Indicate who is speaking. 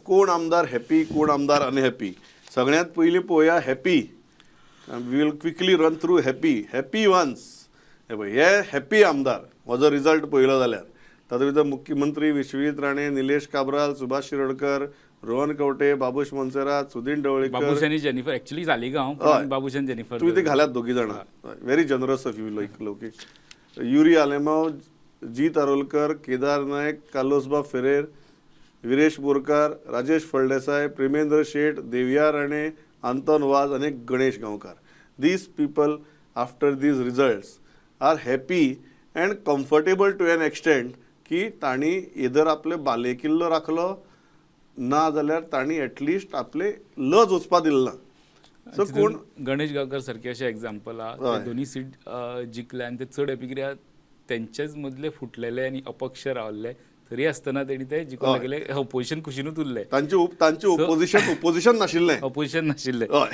Speaker 1: कोण आमदार हॅपी कोण आमदार अनहॅपी. सगळ्यात पयलीं पळोवया happy. We will quickly run through happy ones. हे हॅपी आमदार हो जर रिजल्ट पळयलो जाल्यार तातूंत भितर मुख्यमंत्री विश्वजीत राणे, निलेश काब्राल, सुभाष शिरोडकर, रोहन कवटे, बाबूश मोन्सेरात, सुदीन ढवळीकर,
Speaker 2: बाबूशानी जेनिफर ऍक्च्युली सालिगांव पण बाबूशान जेनिफर
Speaker 1: तुम्ही ते घालात दोघी जाणां. व्हेरी जनरस ऑफ यू लाईक लोके. युरी आलेमाव, जीत आरोलकर, केदार नायक, कार्लोसबा फेरेर, विरेश बोरकार, राजेश फळदेसाय, प्रेमेंद्र शेठ, देविया राणे, आंतोन वाज आणि Ganesh Gaonkar. These people after these results are happy and comfortable to an extent की तांणी इधर आपले बालेकिल्लो राखलो ना जाल्यार तांणी एटलिस्ट आपले लज वचपा दिलें ना. सो कोण
Speaker 2: गणेश गांवकर सारखे अशे एग्जाम्पल आहा दोन्ही सीट जिखले आनी ते चड हॅपी कित्याक तेंचेच मदले फुटलेले आनी अपक्ष रावल्ले तरी आसतना तेणी ते जिखून लागले ऑपोजिशन खुशीनूच उरले.
Speaker 1: तांचे ओपोजिशन नाशिल्लें.
Speaker 2: ऑपोजिशन नाशिल्ले.
Speaker 1: हय